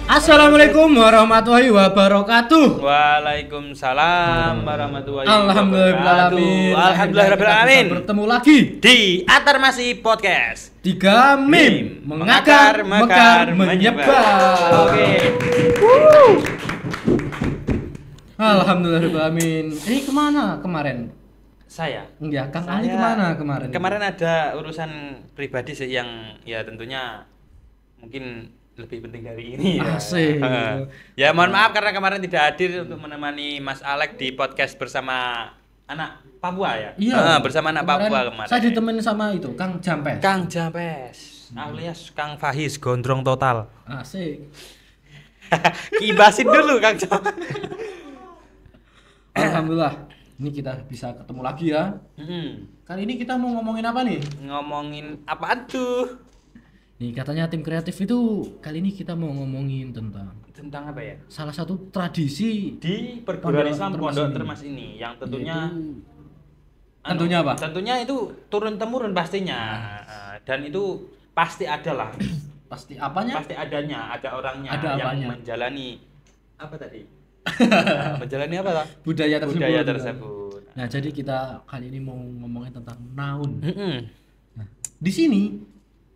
Assalamualaikum warahmatullahi wabarakatuh. Waalaikumsalam warahmatullahi Alhamdulillahirobbilalamin. Alhamdulillahirobbilalamin. Bertemu lagi Di Atarmasi Podcast. 3 mim mengakar, mekar, menyebar. Oke. Alhamdulillahirobbilalamin. Ini kemana kemarin? Saya. Enggak, Kang Ali kemana kemarin? Kemarin ada urusan pribadi sih yang ya tentunya mungkin lebih penting dari ini ya. Asik. Ya mohon maaf karena kemarin tidak hadir untuk menemani Mas Alek di podcast bersama anak Papua ya. Iya. Bersama anak Papua kemarin. Saya ditemenin sama itu Kang Jampes. Kang Jampes alias Kang Fahis gondrong total. Asik. Kibasin dulu Kang Jampes. Alhamdulillah. Ini kita bisa ketemu lagi ya. Kali ini kita mau ngomongin apa nih? Ngomongin apaan tuh? Nih katanya tim kreatif itu kali ini kita mau ngomongin Tentang apa ya? salah satu tradisi Di perguruan Pondok Islam Termas Pondok ini. Termas ini yang tentunya Tentunya apa? Tentunya itu turun temurun pastinya. Dan itu pasti ada lah. Pasti apanya? Pasti adanya, ada orangnya Ada yang apanya? menjalani apa tadi? Menjalani apa lah? Budaya tersebut. Budaya tersebut. Nah, jadi kita kali ini mau ngomongin tentang naun. Mm-mm. Nah, di sini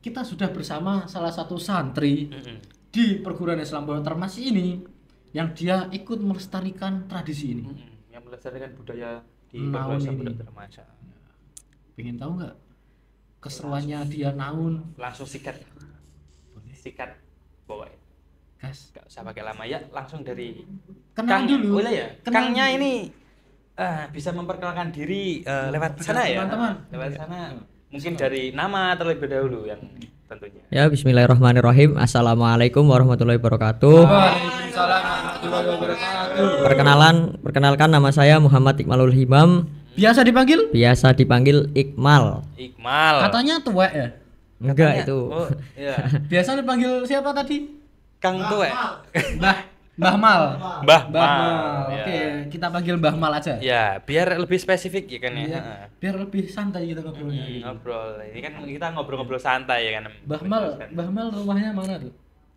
kita sudah bersama salah satu santri di perguruan Islam Pondok Termas ini yang dia ikut melestarikan tradisi ini. Yang melestarikan budaya di Naun perguruan Islam ini. Pondok Termas. Pengen tahu nggak keseruannya dia naun? Langsung sikat bawa. Gas. Gak usah pakai lama ya, langsung dari Kenalan Kang dulu. boleh ya? Kenalan Kangnya dulu. ini bisa memperkenalkan diri lewat sana ya. teman-teman. Lewat sana. Mungkin dari nama terlebih dahulu yang tentunya. Ya, bismillahirrahmanirrahim. Assalamualaikum warahmatullahi wabarakatuh. Waalaikumsalam warahmatullahi wabarakatuh. Perkenalkan nama saya Muhammad Iqmalul Himam, Biasa dipanggil? biasa dipanggil Iqmal. Iqmal. Katanya tuwek ya. Enggak Katanya- itu. Oh, iya. Biasa dipanggil siapa tadi? Kang Tuwek. Mbah Mal. Mbah Mbah Mal, Mal. ya. Oke, kita panggil Mbah Mal aja. Ya, biar lebih spesifik ya kan ya. Iya. Biar lebih santai kita ngobrolnya. Ngobrol. Ini kan kita ngobrol-ngobrol santai ya kan. Mbah Mal rumahnya mana tuh?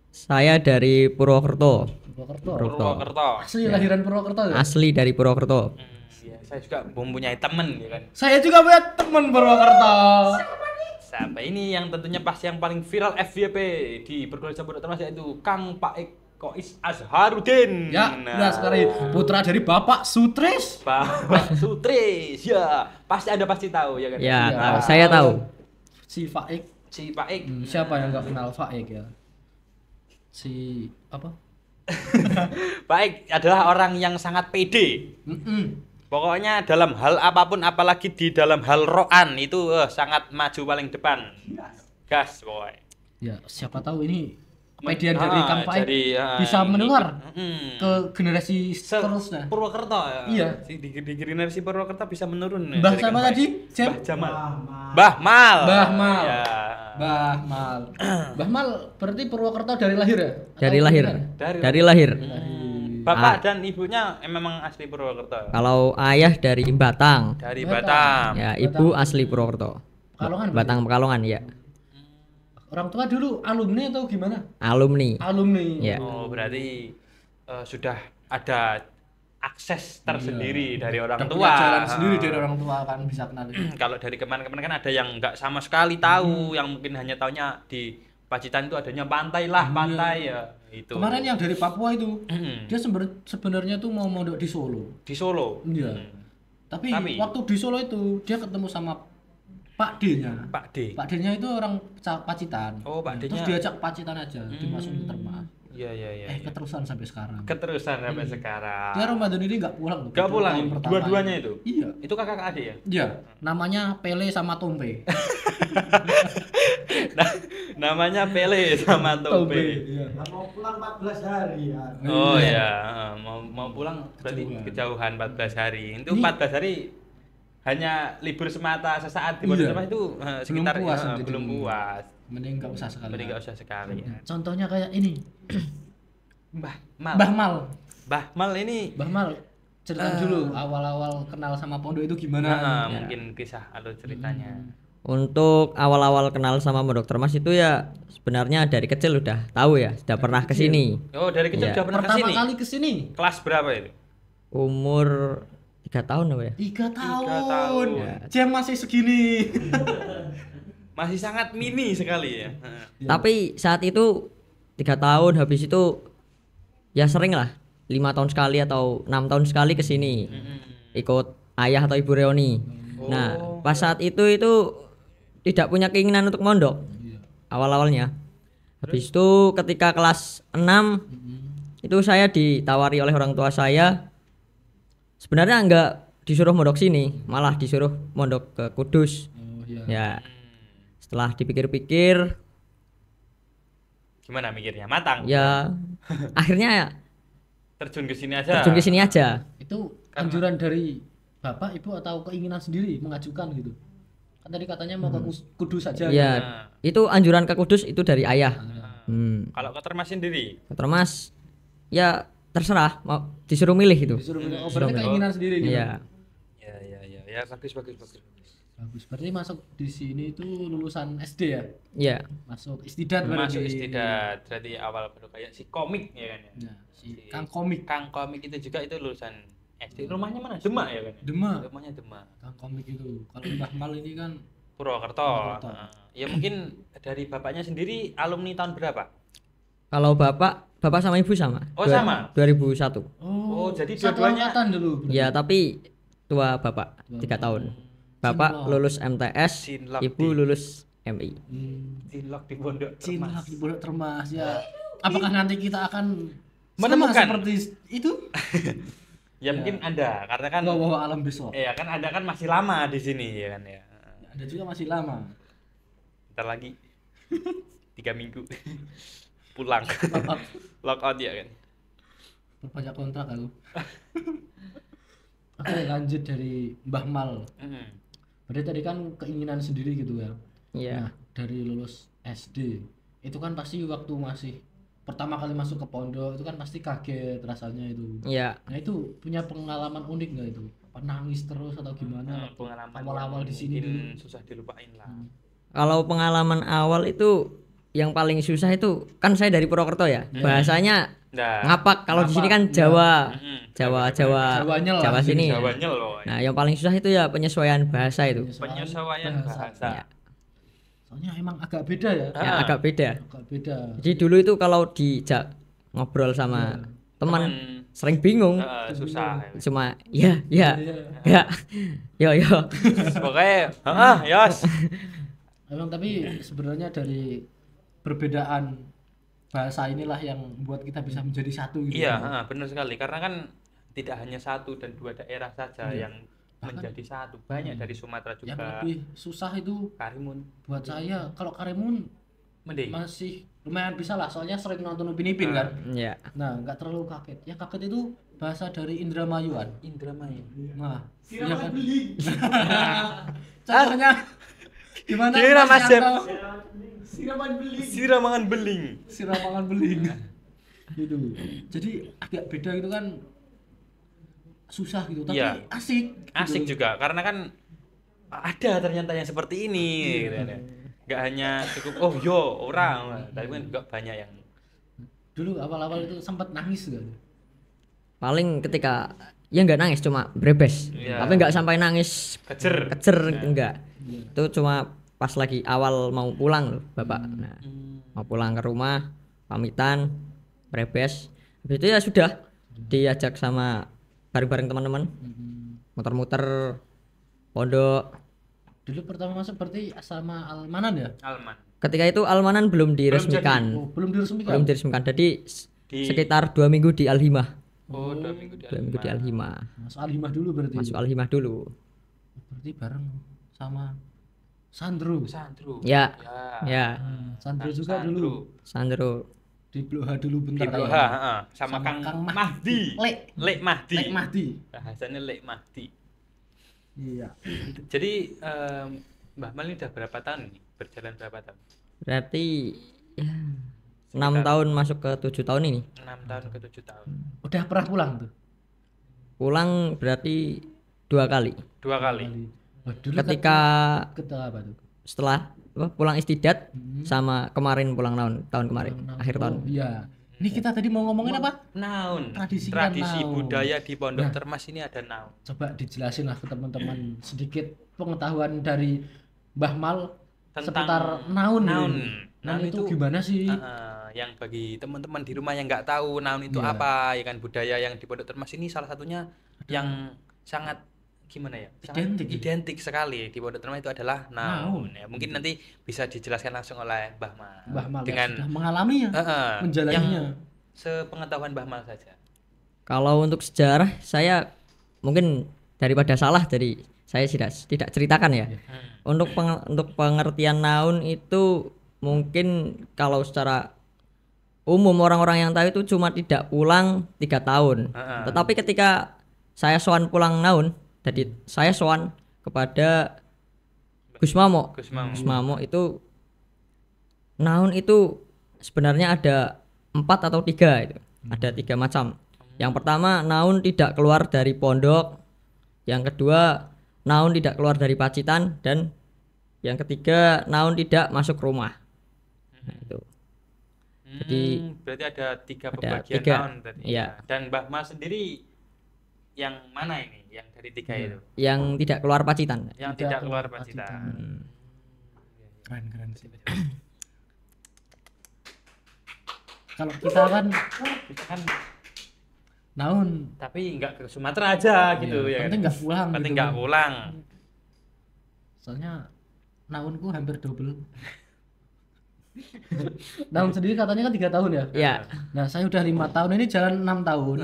Saya dari Purwokerto. Purwokerto. Purwokerto. Asli lahiran Purwokerto ya? Asli dari Purwokerto. Iya, saya juga mempunyai temen ya kan. Saya juga punya teman Purwokerto. Sampai ini yang tentunya pas yang paling viral FYP di perguruan Islam Pondok Termas yaitu Kang Paik Kois Azharuddin. Ya, benar sekali. Putra dari Bapak Sutris. Bapak Sutris. Ya, pasti Anda pasti tahu ya kan. Ya, Iya. saya tahu. Si Faik. Si Paik. Siapa yang nggak kenal Faik ya? Si apa? Paik adalah orang yang sangat pede. Pokoknya dalam hal apapun, apalagi di dalam hal roan itu sangat maju paling depan. Gas pokoknya. Ya, siapa tahu ini kepedean dari Kang Faik jadi, bisa ini- menular Mm. ke generasi seterusnya. Purwokerto ya. Iya. Di generasi Purwokerto bisa menurun ya, Mbah dari siapa Kang tadi? Faik. Jam? Mbah Jamal. Mbah Mal. Mbah Mal. Ya. Mbah Mal. Mbah Mal berarti Purwokerto dari lahir ya? Dari Atau lahir. gimana? Dari lahir. Bapak dan ibunya memang asli Purwokerto. Kalau ayah dari Batang. Dari Batam. Batam. Ya, ibu asli Purwokerto. Pekalongan. Batang Pekalongan ya. Orang tua dulu alumni atau gimana? Alumni. Alumni. Ya. Oh, berarti sudah ada akses tersendiri dari orang Udah tua. punya jalan sendiri dari orang tua kan bisa kenal. Kalau dari kemarin-kemarin kan ada yang nggak sama sekali tahu, yang mungkin hanya taunya di Pacitan itu adanya pantai lah, pantai ya itu. Kemarin yang dari Papua itu, Mm. dia sebenarnya tuh mau mondok di Solo. Di Solo. Iya. Tapi waktu di Solo itu dia ketemu sama Pak D-nya. Pak D. Pak D-nya itu orang Pacitan. Oh, Pak Terus D-nya. diajak Pacitan aja, dimasukin ke Termas. Iya, iya, iya. Keterusan sampai sekarang. Keterusan sampai sekarang. Dia Ramadan ini nggak pulang loh. Nggak pulang, tahun pertama dua-duanya ini. itu? Iya. Itu kakak adik ya? Iya. Namanya Pele sama Tompe. Namanya Pele sama Tope. Iya. Mau pulang 14 hari ya. Oh ya, mau pulang berarti Kejauhan. kejauhan 14 hari. Itu Ini- 14 hari hanya libur semata sesaat di Pondok Iya. Termas itu sekitar puas ya, nanti belum dulu. puas. Mending nggak usah sekali. Mending nggak usah sekali. Ya. Contohnya kayak ini. Mbah Mal. Mbah Mal. Mbah Mal ini Mbah Mal. Ceritain dulu awal-awal kenal sama pondok itu gimana? Ya. mungkin kisah atau ceritanya. Untuk awal-awal kenal sama Mbak Dokter Mas itu ya sebenarnya dari kecil udah tahu ya, sudah pernah ke sini. Oh, dari kecil Iya. udah pernah Pertama kesini. kali kesini Kelas berapa itu? Umur 3 tahun apa ya? 3 tahun. tahun. Jam masih segini. Masih sangat mini sekali ya. Heeh. Tapi saat itu 3 tahun, habis itu ya sering lah 5 tahun sekali atau 6 tahun sekali ke sini. Ikut ayah atau ibu reuni. Nah, pas saat itu tidak punya keinginan untuk mondok. Awal-awalnya. Habis itu ketika kelas 6 itu saya ditawari oleh orang tua saya. Sebenarnya enggak disuruh mondok sini, malah disuruh mondok ke Kudus. Oh iya. Ya. Setelah dipikir-pikir Gimana mikirnya? Matang. ya akhirnya ya Terjun ke sini aja. terjun ke sini aja. Itu anjuran dari Bapak, Ibu atau keinginan sendiri mengajukan gitu? Kan tadi katanya mau ke Kudus saja. Ya, Nah. itu anjuran ke Kudus itu dari ayah. Kalau Dokter Mas sendiri? Kata Mas, ya terserah mau disuruh milih itu. Disuruh milih. Oh, berarti keinginan sendiri gitu. Iya. Ya, bagus. Bagus. Berarti masuk di sini itu lulusan SD ya? Iya. Masuk istidat berarti. Masuk istidat. Berarti awal baru kayak si komik ya kan ya. Nah, si Kang Komik. Kang komik itu juga itu lulusan SD. Rumahnya mana? Demak ya kan? Demak. Rumahnya Demak. Kang Komik itu. Kalau Mbah Mal ini kan Purwokerto. Purwokerto. Ya mungkin dari bapaknya sendiri alumni tahun berapa? Kalau bapak sama ibu sama. Oh, sama? 2001. Oh, jadi satu dua-duanya- angkatan dulu. berarti. Ya, tapi tua bapak 3 tahun. Bapak Cinlok. lulus MTS, Cinlok ibu di- lulus MI. Cinlok di Pondok Cinta Termas. di Pondok Termas ya. Apakah nanti kita akan Menemukan. sama seperti itu? Ya mungkin Anda karena kan Bawa alam besok. ya kan Anda kan masih lama di sini ya kan ya. Ada juga masih lama. Ntar lagi 3 minggu pulang. Lockout ya kan. Perbanyak kontrak aku. Oke, lanjut dari Mbah Mal. Berarti tadi kan keinginan sendiri gitu ya. Iya. Nah, dari lulus SD itu kan pasti waktu masih pertama kali masuk ke pondok itu kan pasti kaget rasanya itu. Iya. Nah, itu punya pengalaman unik nggak itu? Apa nangis terus atau gimana? Pengalaman awal-awal yang di sini mungkin dulu. susah dilupain lah. Kalau pengalaman awal itu yang paling susah itu kan saya dari Purwokerto ya. Bahasanya Nah, ngapak. Kalau di sini kan Ngapak, Jawa. Mm-mm. Jawa Jawanya lah Jawa di sini, sini. Jawa nyel loh. Nah, yang paling susah itu ya penyesuaian bahasa itu. Penyesuaian bahasa. Ya, Soalnya emang agak beda ya. ya agak beda. Agak beda. Jadi dulu itu kalau dijak ngobrol sama teman sering bingung. Susah. Cuma ya Iya. yo. Pokoknya, yos. Emang tapi sebenarnya dari perbedaan bahasa inilah yang membuat kita bisa menjadi satu gitu. Iya, benar sekali. Karena kan tidak hanya 1 dan 2 daerah saja yang menjadi satu. Banyak dari Sumatera Yang juga. lebih susah itu Karimun. buat saya kalau Karimun Mending. masih lumayan bisa lah, soalnya sering nonton Upin Ipin kan. Ya. Nah, nggak terlalu kaget. Yang kaget itu bahasa dari Indramayuan. Indramayu. Nah, iya kan? Contohnya gimana? Gimana, Mas Jeb? Yanto? Siramangan beling. Siramangan beling. Gitu. Jadi agak beda gitu kan. Susah gitu, tapi Iya. asik. Asik gitu. juga karena kan ada ternyata yang seperti ini gitu kan. Nggak hanya cukup oh yo orang, tapi kan juga banyak yang Dulu awal-awal itu sempat nangis gak? Paling ketika ya nggak nangis cuma brebes. Iya. Tapi nggak sampai nangis kejer. enggak. Itu cuma pas lagi awal mau pulang loh, Bapak. Nah, mau pulang ke rumah, pamitan, brebes. Habis itu ya sudah diajak sama bareng-bareng teman-teman. Muter-muter pondok. Dulu pertama masuk berarti sama Almanan ya? Alman. Ketika itu Almanan belum diresmikan. Oh, belum diresmikan. Belum diresmikan. Jadi Di- sekitar 2 minggu di Al-Himah. Oh, 2 minggu di 2 minggu di Al-Himah. Masuk Al-Himah dulu berarti. Masuk Al-Himah dulu. Berarti bareng sama Sandro. Sandro. Ya. Ya. Ya, Sandro juga dulu. Sandro. Di Blok H dulu Di bentar. Blok H, kayaknya. sama Kang Kang Mahdi. Lek Mahdi. Lek Mahdi. Bahasanya Lek Mahdi. Iya. Jadi Mbah Mal ini udah berapa tahun nih? Berjalan berapa tahun? Berarti ya 6 tahun masuk ke 7 tahun ini. 6 tahun ke 7 tahun. Udah pernah pulang tuh? Pulang berarti 2 kali. 2 kali. Oh, dulu Ketika ketika apa tuh? setelah pulang istidat sama kemarin pulang tahun kemarin akhir tahun. Iya. Ini kita tadi mau ngomongin apa? Naon. Tradisi naon. Budaya di Pondok Termas ini ada naon. Coba dijelasin lah ke teman-teman sedikit pengetahuan dari Mbah Mal Tentang seputar naun. naun. Naun Naun itu itu gimana sih? Yang bagi teman-teman di rumah yang nggak tahu naun itu Iya. apa, ya kan budaya yang di Pondok Termas ini salah satunya yang sangat gimana ya? Sangat identik sekali di Pondok Termas itu adalah naun. Ya, mungkin nanti bisa dijelaskan langsung oleh Mbah Mal. Mbah Mal dengan yang sudah mengalami ya, menjalaninya. yang sepengetahuan Mbah Mal saja. Kalau untuk sejarah saya mungkin daripada salah dari saya tidak ceritakan ya. Untuk pengertian naun itu mungkin kalau secara umum orang-orang yang tahu itu cuma tidak pulang 3 tahun. Tetapi ketika saya sowan pulang naun, jadi saya sowan kepada Gus Mamo. Gus Mamo itu naun itu sebenarnya ada 4 atau 3 itu. Ada 3 macam. Yang pertama naun tidak keluar dari pondok. Yang kedua naun tidak keluar dari pacitan, dan yang ketiga naun tidak masuk rumah. Nah, itu. Jadi berarti ada 3 ada pembagian 3, naun tadi. iya. Dan Mbah Mal sendiri yang mana ini? Yang dari 3 itu? Yang tidak keluar pacitan. Yang tidak keluar pacitan. Keren sih. Kalau kita kan Kita kan naun, tapi nggak ke Sumatera aja gitu ya. penting nggak pulang. Penting gitu. nggak pulang. Soalnya naunku hampir double. Naun sendiri katanya kan 3 tahun ya. Ya, Nah saya udah 5 tahun, ini jalan 6 tahun.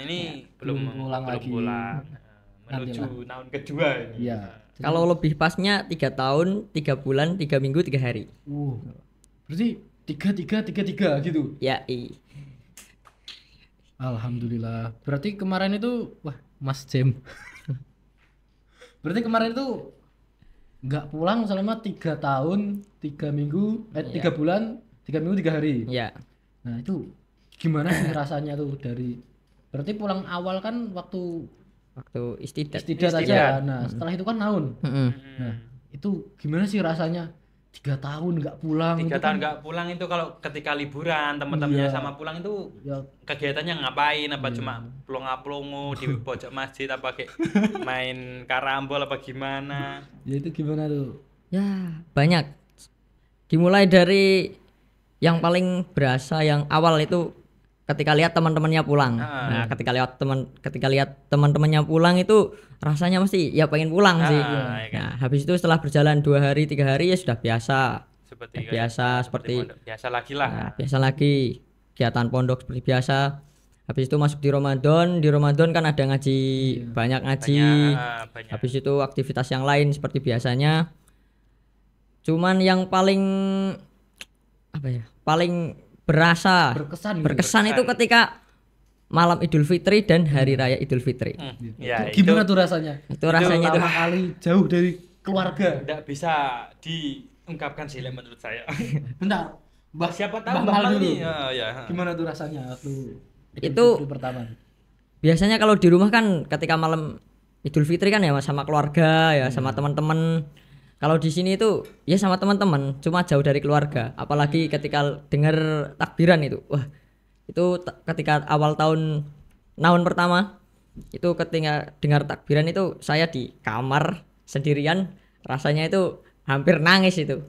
Ini belum belum pulang lagi. Menuju Nantilah. naun kedua ini. Iya. kalau lebih pasnya 3 tahun, 3 bulan, 3 minggu, 3 hari. Berarti 3 gitu. Ya, Alhamdulillah. Berarti kemarin itu, wah, Mas Jem. Berarti kemarin itu nggak pulang selama 3 tahun, 3 minggu, 3 bulan, 3 minggu, 3 hari. ya. Nah itu gimana sih rasanya tuh dari, berarti pulang awal kan waktu Waktu istidat. aja. Nah setelah itu kan naun. Mm-mm. Nah itu gimana sih rasanya 3 tahun nggak pulang? 3 itu tahun kan, nggak pulang itu kalau ketika liburan teman-temannya Iya. sama pulang itu ya, kegiatannya ngapain? Apa cuma plonga-plongo di pojok masjid, apa kayak main karambol apa gimana? ya itu gimana tuh? Ya, banyak. Dimulai dari yang paling berasa yang awal itu ketika lihat teman-temannya pulang. Nah, ketika lihat teman-temannya pulang itu rasanya mesti ya pengen pulang sih. ya kan? Nah, habis itu setelah berjalan 2 hari 3 hari ya sudah biasa. Seperti Seperti pondok biasa lagi lah. Nah, biasa lagi kegiatan pondok seperti biasa. Habis itu masuk di Ramadan kan ada ngaji, banyak ngaji. Banyak. Habis itu aktivitas yang lain seperti biasanya. Cuman yang paling apa ya? Paling berasa Berkesan gitu. itu ketika malam Idul Fitri dan hari raya Idul Fitri. Ya, Gimana tuh rasanya? Itu rasanya itu pertama kali jauh dari keluarga. tidak bisa diungkapkan sih menurut saya. Bentar, Mbah Siapa tahu Mbah Mbah Mal Mal dulu. ini. Ya. Gimana tuh rasanya waktu Itu Fitri pertama? biasanya kalau di rumah kan ketika malam Idul Fitri kan ya sama keluarga ya sama teman-teman. Kalau di sini itu ya sama teman-teman, cuma jauh dari keluarga. Apalagi ketika dengar takbiran itu, wah itu ketika awal tahun naun pertama itu ketika dengar takbiran itu saya di kamar sendirian, rasanya itu hampir nangis itu.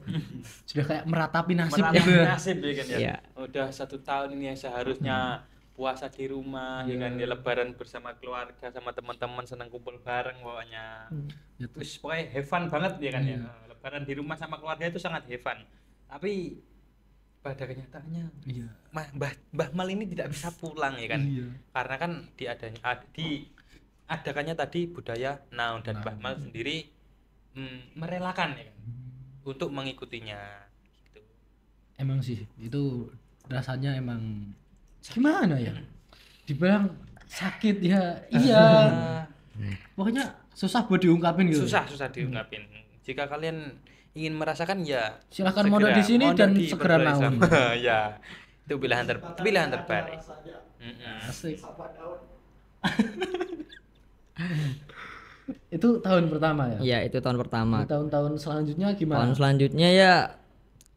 Sudah kayak meratapi nasib Meratapi gitu ya. nasib ya kan ya. Iya. Udah 1 tahun ini yang seharusnya puasa di rumah ya kan, ya lebaran bersama keluarga sama teman-teman, senang kumpul bareng pokoknya. Terus pokoknya have fun banget ya kan ya. Lebaran di rumah sama keluarga itu sangat have fun. Tapi pada kenyataannya Iya. Mbah Mal ini tidak bisa pulang ya kan. Iya. Karena kan diadakannya tadi budaya naun, dan Mbah Mal sendiri merelakan ya kan untuk mengikutinya gitu. Emang sih itu rasanya emang gimana ya? Dibilang sakit ya, iya. Pokoknya susah buat diungkapin gitu. Susah diungkapin. Jika kalian ingin merasakan ya Silahkan segera mondok di sini mondok dan di segera Pondok naun. Islam. Ya, itu pilihan terbaik. Asik. Itu tahun pertama ya. Iya, itu tahun pertama. Tahun-tahun selanjutnya Tahun gimana? selanjutnya ya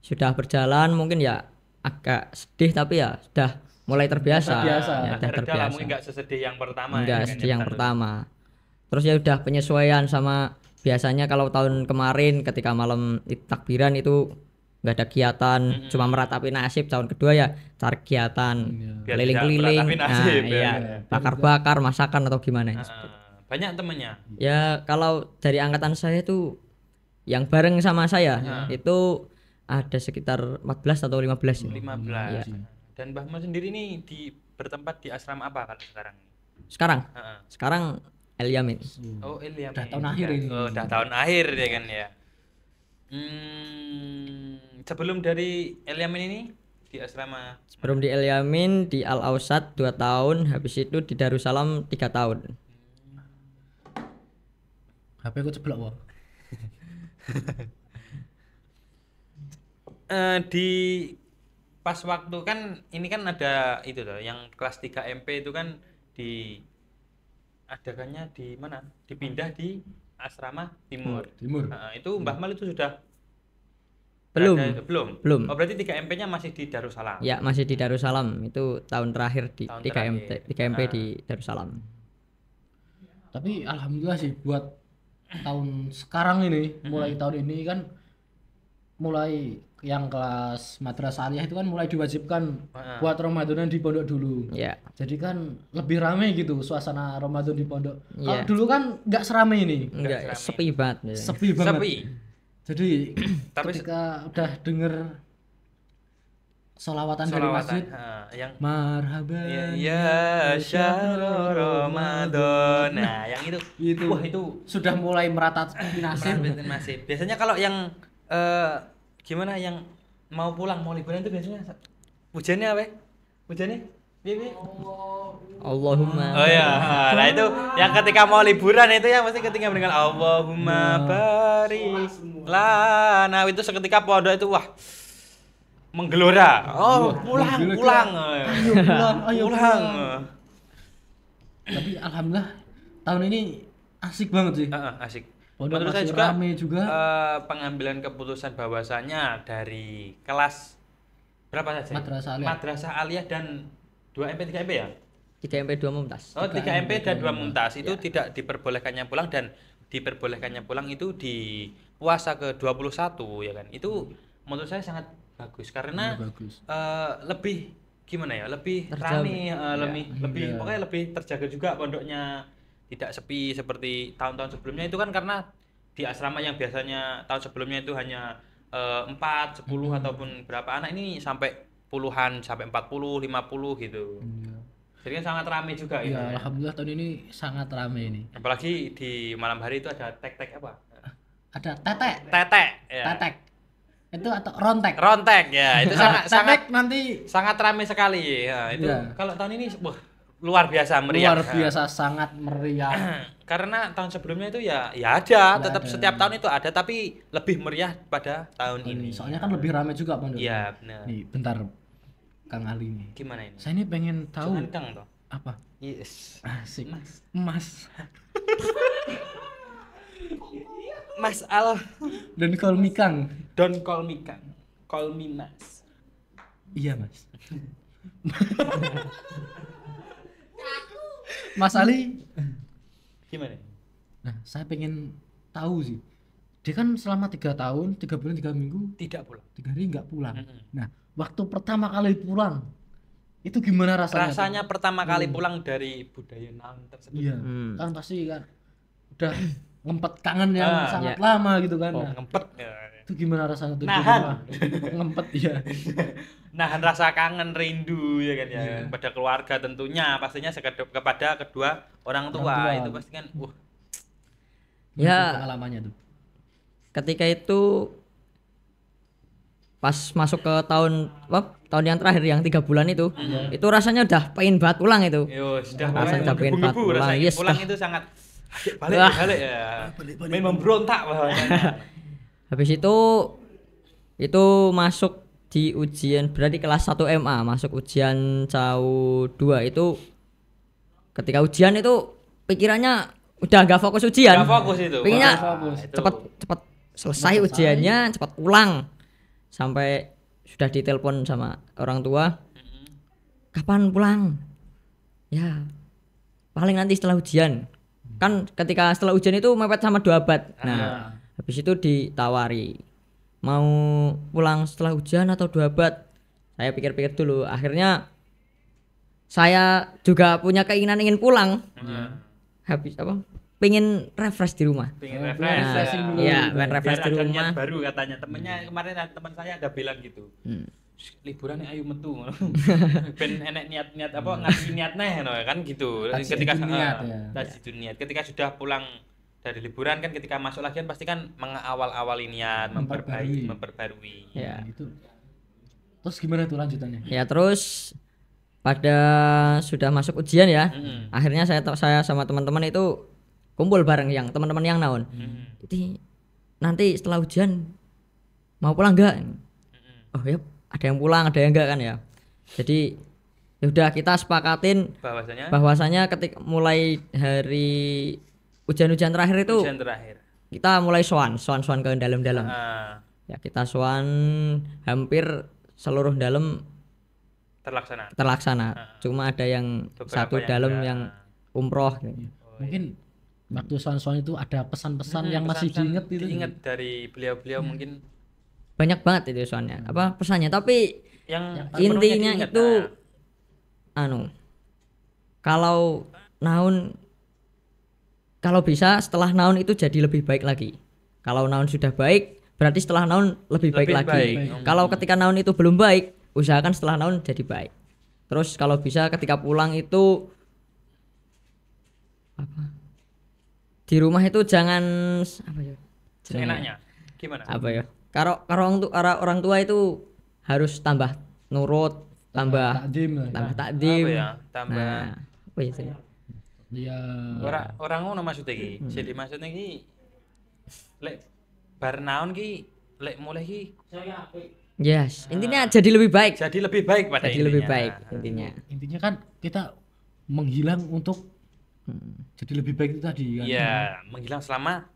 sudah berjalan, mungkin ya agak sedih tapi ya sudah mulai terbiasa. Terbiasa. Ya, Ada sudah reda lah, terbiasa. mungkin nggak sesedih yang pertama Enggak ya, kan, sedih yang pertama. pertama. Terus ya udah penyesuaian sama biasanya kalau tahun kemarin ketika malam takbiran itu nggak ada kegiatan, cuma meratapi nasib. Tahun kedua ya cari kegiatan, Biar keliling-keliling, tidak meratapi nasib, ya. iya, bakar-bakar, masakan atau gimana. Banyak temennya. Ya kalau dari angkatan saya tuh yang bareng sama saya itu ada sekitar 14 atau 15 ya. 15. Dan Mbah Mo sendiri nih bertempat di asrama apa kalau sekarang? Sekarang Heeh. sekarang El Yamin. Oh, Ilya. Udah tahun akhir ini. Oh, udah tahun akhir ya kan ya. Sebelum dari El Yamin ini di asrama Sebelum di El Yamin di Al Ausat 2 tahun, habis itu di Darussalam 3 tahun. HP ku ceblok wong. Di pas waktu kan ini kan ada itu tuh yang kelas 3 MP itu kan di adakannya di mana? Dipindah di asrama Timur. Timur. Itu Mbah Mal itu sudah Belum. berada itu? Belum. Belum. Oh, berarti 3 MP-nya masih di Darussalam. Ya, masih di Darussalam. Itu tahun terakhir di Tahun 3 MP, terakhir. 3 MP di Darussalam. Tapi alhamdulillah sih buat tahun sekarang ini, mulai tahun ini kan mulai yang kelas madrasah aliyah itu kan mulai diwajibkan buat Ramadanan di pondok dulu. Ya. Jadi kan lebih ramai gitu suasana Ramadan di pondok. Kalau Iya. dulu kan nggak seramai ini, Enggak, sepi banget. Ya. sepi banget. Sepi. Jadi Tapi ketika udah denger solawatan dari masjid, yang marhaban ya syahrul Ramadan. Nah, yang itu. Itu. Wah, itu sudah mulai meratapi nasib. masih. Biasanya kalau yang gimana yang mau pulang mau liburan itu biasanya hujannya apa? Hujannya? Piye? Allahumma. Oh ya, nah itu yang ketika mau liburan itu yang pasti ketika mendengar Allahumma barik lana itu seketika pondok itu wah menggelora. Oh, pulang, pulang. Ayo pulang, ayo Pulang. Tapi alhamdulillah tahun ini asik banget sih. Asik. Pondok Menurut saya masih juga, rame juga. pengambilan keputusan bahwasanya dari kelas berapa saja? Madrasah Aliyah. Madrasah Aliyah dan 2 MP 3 MP ya? 3 MP 2 Mumtaz. Oh, 3 MP dan 2 Mumtaz itu Ya. tidak diperbolehkannya pulang dan diperbolehkannya pulang itu di puasa ke-21 ya kan. Itu menurut saya sangat bagus karena Bagus. lebih gimana ya? Lebih Terjaga. rame, lebih Iya. pokoknya lebih terjaga juga pondoknya. Tidak sepi seperti tahun-tahun sebelumnya itu kan karena di asrama yang biasanya tahun sebelumnya itu hanya 4, 10 ataupun berapa anak ini sampai puluhan sampai 40, 50 gitu. Iya. Jadi kan sangat ramai juga Ya, itu. alhamdulillah tahun ini sangat rame ini. Apalagi di malam hari itu ada tek-tek apa? Ada tetek, Tetek ya. tetek. Itu atau rontek. Rontek ya, itu sangat sangat Tetek nanti sangat ramai sekali. Ya, itu Iya. kalau tahun ini wah, luar biasa meriah. luar biasa sangat meriah. Karena tahun sebelumnya itu ya ada, Nggak tetap ada. setiap tahun itu ada tapi lebih meriah pada tahun ini. Soalnya kan lebih rame juga pondok. Iya, benar. Nih, bentar Kang Ali nih. Gimana ini? Saya ini pengen tahu Jangan kang toh. apa? Yes. Asik. Mas. Mas Al, Dan call me Kang. don't call me Kang. Call me Mas. Iya, Mas. Mas Ali. Gimana? Nah, saya pengen tahu sih. Dia kan selama 3 tahun, 3 bulan, 3 minggu, Tidak pulang. 3 hari nggak pulang. Mm-mm. Nah, waktu pertama kali pulang, itu gimana rasanya? Rasanya pertama kali pulang dari budaya naon tersebut. Iya, Hmm. kan pasti kan udah ngempet kangen yang Ah, sangat iya. lama gitu kan. Oh, Nah, ngempet. Ya. itu gimana rasanya tuh? di Nahan. rumah? Ngempet ya. Nahan rasa kangen rindu ya kan ya Iya. pada keluarga tentunya pastinya kepada kedua orang tua. tua. Itu pasti kan Ya. Pengalamannya tuh. Ketika itu pas masuk ke tahun yang terakhir yang 3 bulan itu rasanya udah pengen banget pulang itu. yo sudah Rasanya mulai pengen banget menggebu-gebu pulang. rasanya Yes, pulang dah. itu sangat balik Wah. balik ya. Main memberontak bahasanya. Habis itu masuk di ujian berarti kelas 1 MA, masuk ujian CAU 2 itu ketika ujian itu pikirannya udah nggak fokus ujian. Nggak fokus itu. Pengennya Fokus. Itu. cepet selesai ujiannya, cepet pulang. Sampai sudah ditelepon sama orang tua. Kapan pulang? Ya, paling nanti setelah ujian. Kan ketika setelah ujian itu mepet sama 2 abad. Nah, habis itu ditawari mau pulang setelah ujian atau 2 abad. Saya pikir-pikir dulu. Akhirnya saya juga punya keinginan ingin pulang. Habis apa? Pengen refresh di rumah. Pengen Oh, refresh. refreshing dulu. Iya, pengen refresh Biar di ada rumah. niat baru katanya temennya kemarin ada teman saya ada bilang gitu. Liburan nih ayo metu ngono. Ben enek niat-niat apa ngasih niat neh no, kan gitu. Tajdidun niat, ya. Tajdidun niat. Ketika sudah pulang dari liburan kan ketika masuk lagi kan pasti kan mengawal-awali niat, memperbarui. Ya. Gitu. Terus gimana tuh lanjutannya? Ya terus pada sudah masuk ujian ya. Akhirnya saya sama teman-teman itu kumpul bareng yang teman-teman yang naon. Jadi nanti setelah ujian mau pulang enggak? Oh ya, ada yang pulang, ada yang enggak kan ya. Jadi ya udah kita sepakatin bahwasanya ketika mulai hari ujian-ujian terakhir itu Ujian terakhir. kita mulai soan ke dalam-dalam. Ya kita soan hampir seluruh dalam terlaksana. Cuma ada yang Beberapa satu yang dalam enggak. yang umroh gitu. Mungkin waktu soan-soan itu ada pesan-pesan yang masih diinget itu. Diinget dari beliau-beliau mungkin Banyak banget itu soalnya. Apa pesannya? Tapi yang intinya diinget, itu kalau naun kalau bisa setelah naun itu jadi lebih baik lagi. Kalau naun sudah baik berarti setelah naun lebih baik Lebih lagi. baik. Kalau ketika naun itu belum baik, usahakan setelah naun jadi baik. Terus kalau bisa ketika pulang itu apa? Di rumah itu jangan apa ya? seenaknya. Gimana? Apa ya? Kalau orang tua itu harus tambah nurut, tambah Takdim lah. takdim. Apa ya? Tambah Nah, apa ya sih? Iya. orang ngono maksudnya iki. Jadi maksudnya iki lek bar naon ki lek mulai ki Yes, intinya jadi lebih baik. jadi lebih baik pada Jadi lebih intinya. baik intinya. Intinya kan kita menghilang untuk jadi lebih baik itu tadi kan. Iya, menghilang selama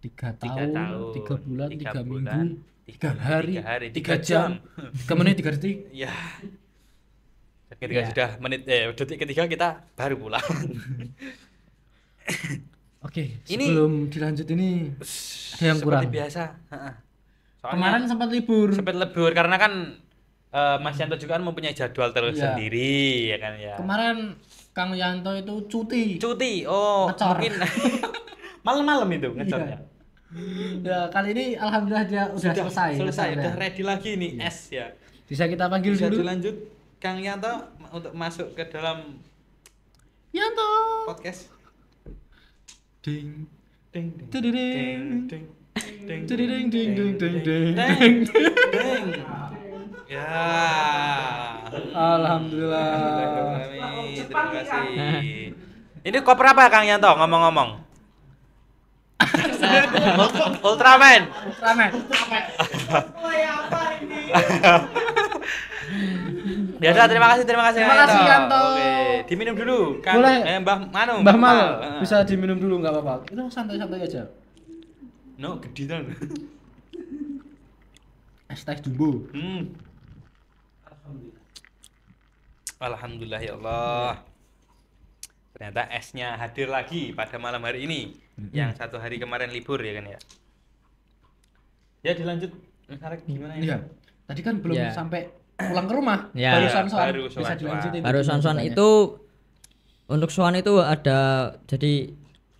3 3 tahun, tahun, 3 bulan, 3 3 bulan, minggu, 3 hari, 3 3 jam, 3 menit, 3 detik. Iya. Dan ketika Ya. sudah detik ketiga kita baru pulang. Oke, Ini- sebelum dilanjut ini ada yang kurang. Seperti biasa. Heeh. Soalnya Kemarin sempat libur. sempat lebur karena kan Mas Yanto juga kan mempunyai jadwal tersendiri ya kan ya. Kemarin Kang Yanto itu cuti. Cuti. Oh, Ngecor. mungkin malam-malam itu ngecornya. Ya, kali ini alhamdulillah dia udah selesai. Selesai, ngecornya. udah ready lagi nih es ya. Bisa kita panggil Bisa dulu. dilanjut Kang Yanto untuk masuk ke dalam Yanto. podcast. Ding. Ding ding Tudiding. ding ding Tudiding, ding, ding, ding, ding. ding ding. Ya. Alhamdulillah. Amin. Terima kasih. Ini koper apa Kang Yanto ngomong-ngomong? Ultraman. Ramen. Ya udah, terima kasih Terima kasih, Yanto. Oke, diminum dulu. Kang, Boleh. Mbah Manu. Mbah Mal, Heeh. bisa diminum dulu nggak apa-apa. Itu santai-santai aja. No, gede kan. Es teh jumbo. Alhamdulillah ya Allah. Ternyata esnya hadir lagi pada malam hari ini. Yang 1 hari kemarin libur ya kan ya. Ya dilanjut. Sarek gimana ya? Iya. Tadi kan belum Ya. sampai pulang ke rumah. Ya. Baru soan-soan. Baru Bisa soan-soan. dilanjutin. Baru soan-soan ceritanya. itu untuk soan itu ada jadi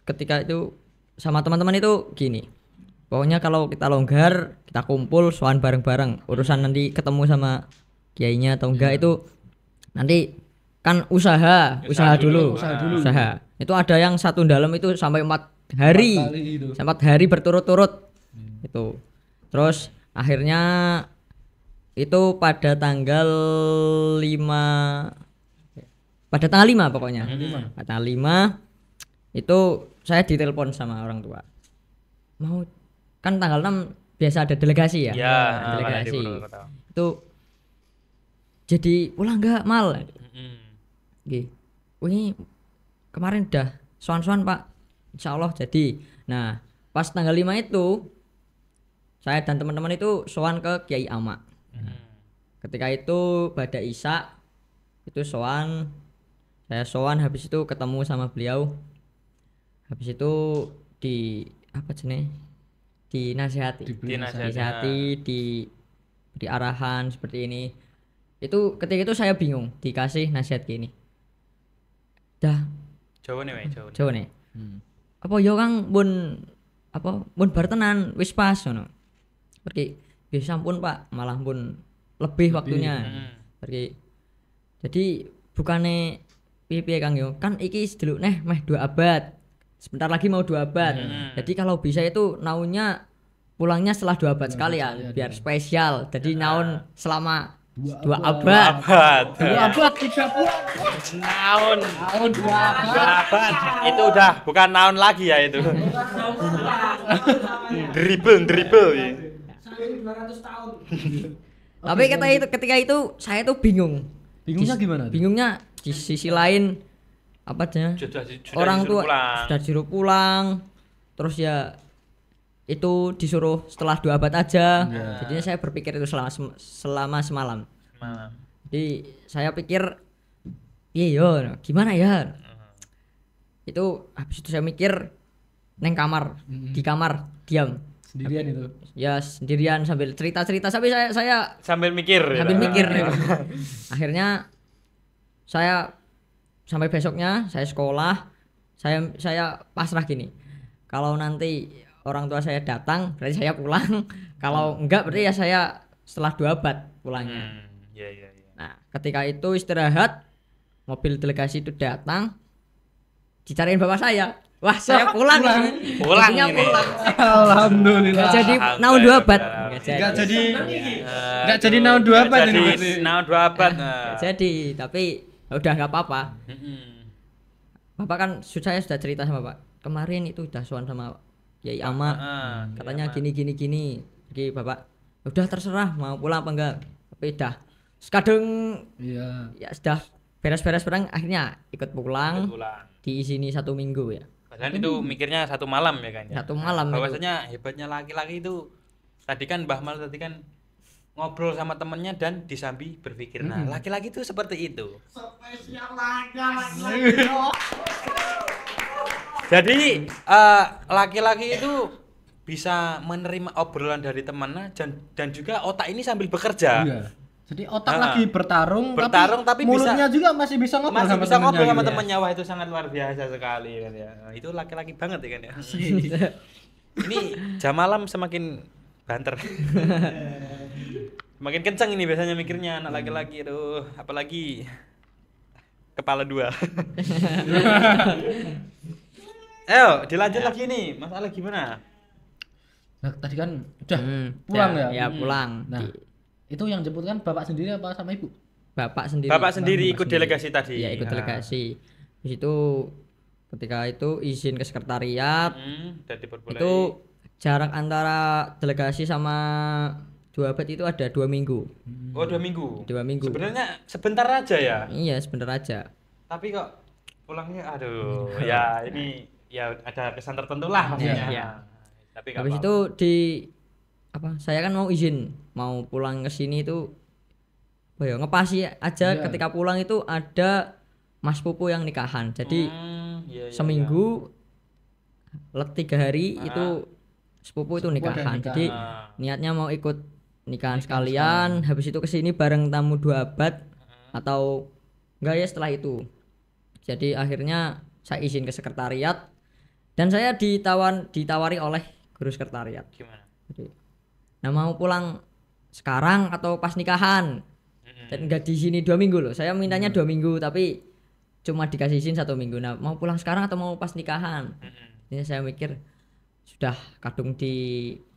ketika itu sama teman-teman itu gini. Pokoknya kalau kita longgar, kita kumpul soan bareng-bareng. Urusan nanti ketemu sama kiainya atau enggak itu nanti kan usaha dulu. Usaha. Itu ada yang satu dalam itu sampai 4 hari. 4 kali itu. 4 hari berturut-turut. Itu. Terus akhirnya itu pada tanggal 5 pokoknya. Pada tanggal 5 itu saya ditelepon sama orang tua. Mau kan tanggal 6 biasa ada delegasi ya. Ya, Nah, delegasi. Bro, tahu. Itu jadi pulang enggak mal? Mm-mm. Nggih. Ini kemarin udah soan-soan Pak. insya Allah jadi. Nah pas tanggal 5 itu saya dan teman-teman itu sowan ke Kiai Ama. Ketika itu pada Isya itu saya sowan habis itu ketemu sama beliau. Habis itu di apa jenis dinasihati, di arahan seperti ini. Itu ketika itu saya bingung dikasih nasihat gini. Dah Jawa nih, Jawa nih. Apa yo Kang mun bar tenan wis pas ngono. Pergi ya sampun Pak, malah pun lebih waktunya. Pergi. Jadi bukannya piye-piye Kang yo, kan iki sedeluk neh meh 2 abad. Sebentar lagi mau 2 abad. Jadi kalau bisa itu naunnya pulangnya setelah 2 abad sekali ya, biar spesial. Jadi naun selama 2 abad. 2 abad 3 bulan. Naon. Tahun 2 abad. Abad. Itu udah bukan naon lagi ya itu. Dribble ya. 200 tahun. Tapi ketika itu saya tuh bingung. Bingungnya gimana? Bingungnya di sisi lain apa aja? Sudah Orang disuruh tua pulang. sudah disuruh pulang. Terus ya itu disuruh setelah 2 abad aja. Jadinya saya berpikir itu selama semalam. Jadi saya pikir iya yo gimana ya? Itu habis itu saya mikir neng kamar, di kamar diam. Sendirian itu. Ya sendirian sambil cerita-cerita sampai saya Sambil mikir. sambil mikir. Akhirnya saya sampai besoknya saya sekolah, saya pasrah gini. Kalau nanti orang tua saya datang berarti saya pulang. Kalau enggak berarti ya saya setelah 2 abad pulangnya. Iya. Nah, ketika itu istirahat, mobil delegasi itu datang, dicariin bapak saya. Wah, saya pulang. Pulang Jadinya ini. pulang. Alhamdulillah. Nggak jadi naun 2 abad. Enggak jadi naon 2 abad ini. Jadi naon 2 abad. Nggak jadi, tapi udah nggak apa-apa. Bapak kan saya sudah cerita sama Pak. Kemarin itu udah sowan sama Kiai Ama. Katanya gini. Jadi Bapak udah terserah mau pulang apa enggak. Tapi udah kadang Iya. ya sudah beres-beres perang akhirnya ikut pulang. Diisini 1 minggu ya. Padahal itu mikirnya 1 malam ya kan. 1 malam. Bahwasanya hebatnya laki-laki itu tadi kan Mbah Mal tadi kan ngobrol sama temennya dan disambi berpikir. Nah, laki-laki itu seperti itu. Spesial laki-laki. Jadi laki-laki itu bisa menerima obrolan dari temannya dan juga otak ini sambil bekerja. Iya. Jadi otak lagi bertarung tapi mulutnya juga masih bisa ngobrol masih sama bisa ngobrol sama gitu ya. temennya. Wah, itu sangat luar biasa sekali kan ya. Nah, itu laki-laki banget ya kan ya. Ini jam malam semakin banter. Semakin kencang ini biasanya mikirnya anak laki-laki. Aduh, apalagi kepala 2. Ayo, dilanjut lagi nih. Masalah gimana? Nah, tadi kan udah pulang ya. Ya pulang. Nah, itu yang jemput kan bapak sendiri apa sama ibu? Bapak sendiri. Bapak sendiri ikut delegasi tadi. Iya, ikut delegasi. Di situ ketika itu izin ke sekretariat. Dan diperboleh. Itu jarak antara delegasi sama 2 abad itu ada 2 minggu. Oh, 2 minggu. 2 minggu. Sebenarnya sebentar aja ya. Iya, sebentar aja. Tapi kok pulangnya aduh, ya ini ya ada kesan tertentu lah maksudnya. Iya. Tapi nggak Habis apa-apa. itu saya kan mau izin mau pulang ke sini itu ngepasi aja. Iya. Ketika pulang itu ada mas pupu yang nikahan. Jadi Iya. seminggu 3 hari itu sepupu itu nikahan. Jadi niatnya mau ikut nikahan sekalian. Habis itu kesini bareng tamu 2 abad atau enggak ya setelah itu. Jadi akhirnya saya izin ke sekretariat dan saya ditawari oleh guru sekretariat. Gimana? Jadi, nah mau pulang sekarang atau pas nikahan? Dan enggak di sini 2 minggu loh. Saya mintanya 2 minggu tapi cuma dikasih izin 1 minggu. Nah mau pulang sekarang atau mau pas nikahan? Ini saya mikir sudah kadung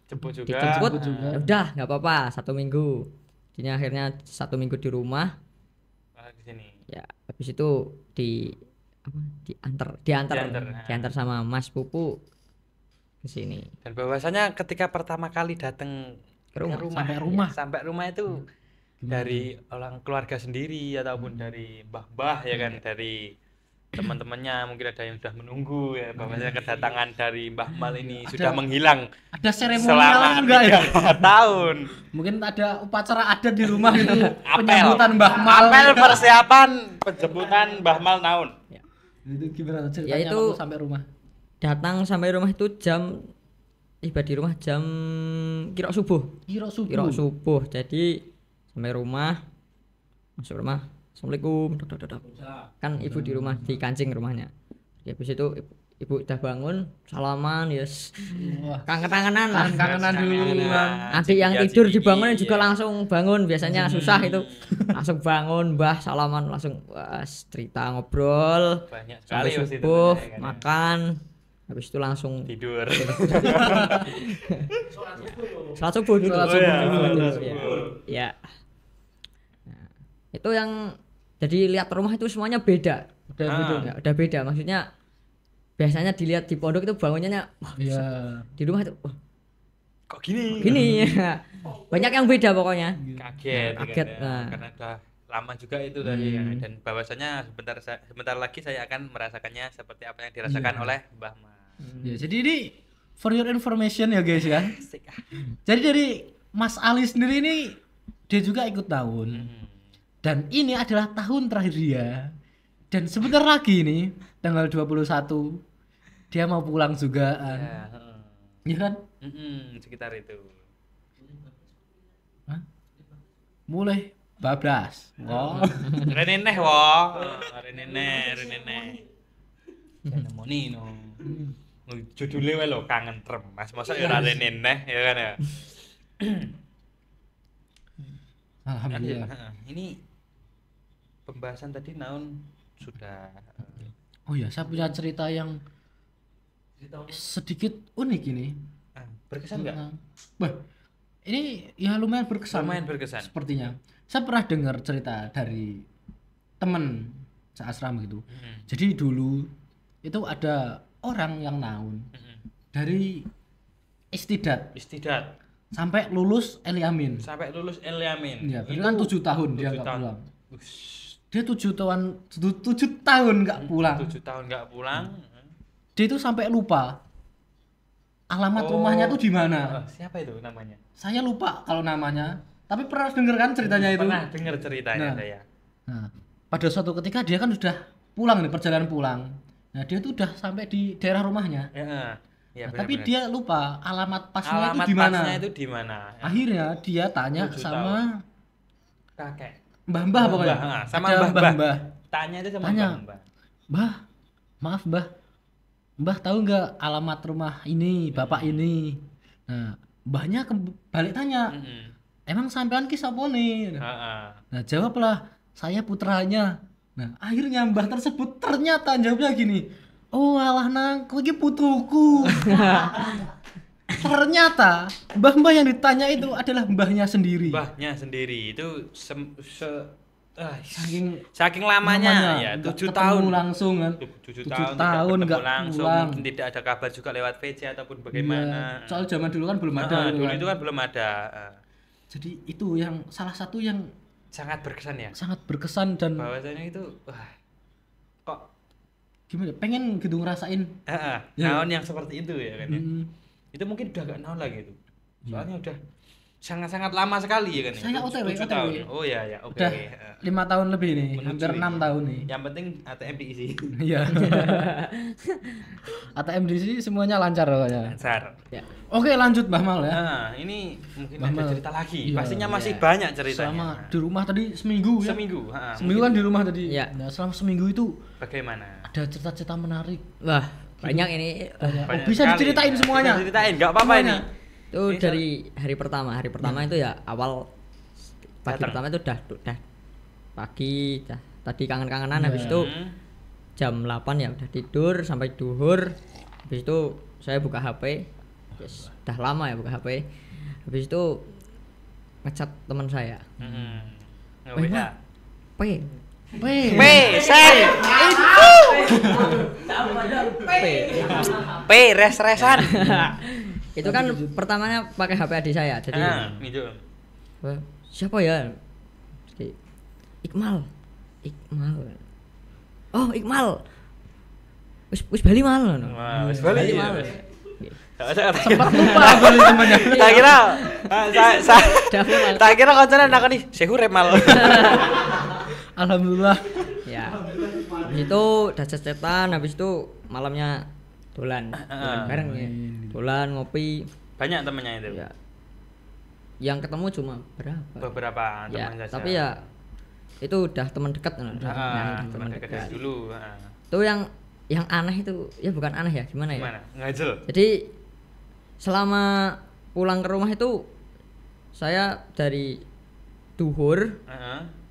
Jemput juga. dijemput ya udah nggak apa-apa 1 minggu. Jadi akhirnya 1 minggu di rumah. Ke sini. Ya habis itu diantar sama Mas Pupu ke sini. Dan bahwasanya ketika pertama kali datang Ke rumah, sampai rumah itu dari orang keluarga sendiri ataupun dari mbah-mbah ya kan, dari teman-temannya mungkin ada yang sudah menunggu ya bahwasanya kedatangan dari Mbah Mal ini sudah menghilang Ada seremonial selama enggak ya? 3 tahun. Mungkin ada upacara adat di rumah itu Apel. penyambutan Mbah Mal. Apel persiapan penjemputan Mbah Mal tahun. Itu gimana ceritanya Ya itu- waktu sampai rumah? Datang sampai rumah itu tiba di rumah jam kira subuh. Kira Kira subuh. subuh. Jadi sampai rumah, masuk rumah, assalamualaikum, dok, dok, dok, dok. Kan ibu di rumah di kancing rumahnya. Ya, habis itu ibu udah bangun, salaman, yes, Wah, kangen-kangenan lah. kangen-kangenan dulu. Adik yang tidur dibangunin juga Iya. langsung bangun, biasanya susah itu langsung bangun, mbah salaman langsung wah, cerita ngobrol Banyak sampai sekali pasti subuh, temennya, kan, ya. makan, habis itu langsung Tidur. sholat subuh dulu. Sholat subuh Oh, dulu. iya, Ya. Ya. Nah, itu yang jadi lihat rumah itu semuanya beda. Udah gitu. Ya, udah beda maksudnya. Biasanya dilihat di pondok itu bangunnya wah, Iya. di rumah itu wah, Kok gini? gini. Banyak yang beda pokoknya. Kaget, Kaget, kan, ya. nah. Karena udah lama juga itu tadi ya. Dan bahwasanya sebentar lagi saya akan merasakannya seperti apa yang dirasakan oleh Mbah Mal. Ya, jadi ini for your information ya guys ya. Asik, ah. Jadi dari Mas Ali sendiri ini dia juga ikut tahun. Dan ini adalah tahun terakhir dia. Dan sebentar lagi nih tanggal 21 dia mau pulang juga. Ya, Iya kan? sekitar itu. Hah? Mulai bablas. Oh. Reneneh wo. Reneneh. Jangan moni no. Judulnya wae lho kangen trem. Mas masa ya ora reneneh ya kan ya. Alhamdulillah. Ini pembahasan tadi naon sudah Oh ya, saya punya cerita yang sedikit unik ini. berkesan enggak? Wah, ini ya lumayan berkesan. Lumayan berkesan. Sepertinya. Saya pernah dengar cerita dari temen seasrama gitu. Jadi dulu itu ada orang yang naun dari istidat Istidat sampai lulus Eliamin. sampai lulus El-Yamin. Ya, berarti kan 7 tahun dia 7 nggak tahun. pulang. Dia 7 tahun nggak pulang. 7 tahun nggak pulang. Dia itu sampai lupa alamat Oh. rumahnya tuh di mana. Siapa itu namanya? Saya lupa kalau namanya, tapi pernah denger kan ceritanya itu. Pernah dengar ceritanya Nah. saya. Nah, pada suatu ketika dia kan sudah pulang nih, perjalanan pulang. Nah, dia tuh udah sampai di daerah rumahnya. Ya, ya Nah, tapi dia lupa alamat pasnya alamat itu di mana. pasnya itu di mana? Akhirnya dia tanya 7 sama Kakek. mbah-mbah pokoknya. Mbah, sama Ada mbah-mbah. mbah-mbah. Tanya itu sama Tanya. Mbah. Mbah, maaf mbah. Mbah tahu nggak alamat rumah ini, bapak ini? Nah, mbahnya balik tanya, emang sampean ki sapa nih? Heeh. Nah, jawablah, saya putranya. Nah, akhirnya mbah tersebut ternyata jawabnya gini, oh alah nang, kowe iki putuku. Ternyata mbah-mbah yang ditanya itu adalah mbahnya sendiri. Mbahnya sendiri itu Saking saking lamanya ya nggak 7 ketemu tahun. langsung kan. 7 7 tahun, tahun tidak nggak ketemu langsung, pulang. mungkin tidak ada kabar juga lewat VC ataupun Iya, bagaimana. soal zaman dulu kan belum ada. gitu Dulu kan. itu kan belum ada. Jadi itu yang salah satu yang Sangat berkesan ya. sangat berkesan dan Bahwasanya itu wah kok gimana? Pengen gitu ngerasain. Ya. naon yang seperti itu ya kan ya. Hmm, Itu mungkin udah gak naon lagi itu. Soalnya udah sangat-sangat lama sekali ya kan ya. Saya 7 OTW. tahun. Oh iya ya, oke. udah 5 tahun lebih nih, Menuju hampir ini. 6 tahun nih. Yang penting ATM diisi. Iya. ATM di sini semuanya lancar pokoknya. Lancar. Ya. Oke, lanjut Mbah Mal ya. Nah, ini mungkin Mbah ada Mal. cerita lagi. Iya. Pastinya masih Iya. banyak ceritanya. Selama di rumah tadi seminggu ya. Seminggu, Seminggu kan di rumah tadi. Iya. Nah, selama seminggu itu bagaimana? ada cerita-cerita menarik. Wah, banyak ini. Banyak. Banyak Bisa sekali. diceritain semuanya. Bisa diceritain, enggak apa-apa Semuanya. ini. Itu Ini dari hari pertama. Hari pertama itu ya awal pagi Datang. pertama itu udah pagi, tadi kangen-kangenan Iya. habis itu Hmm. jam 8 ya udah tidur sampai duhur. Habis itu saya buka HP. Yes, udah lama ya buka HP. Habis itu ngechat teman saya. Weh, WA. P. P. Sen. P. P res-resan. Itu kan pertamanya pakai HP adik saya. Jadi Itu. siapa ya? Jadi, Iqmal. Oh, Iqmal. wis bali malah no. Wah, wis bali. malah. Sempat lupa aku temannya. Tak kira Dafulan. tak kira koncone nakoni Sehu Remal. Alhamdulillah. Ya. Habis itu udah cecetan, habis itu malamnya dolan bareng ya. Dolan ngopi. Banyak temennya itu. Ya. Yang ketemu cuma berapa? Beberapa Ya, teman saja. tapi ya itu udah teman dekat nah, teman dekat dari dulu. Itu yang aneh itu ya bukan aneh ya, gimana ya? Gimana? Ngajel. Jadi selama pulang ke rumah itu saya dari duhur,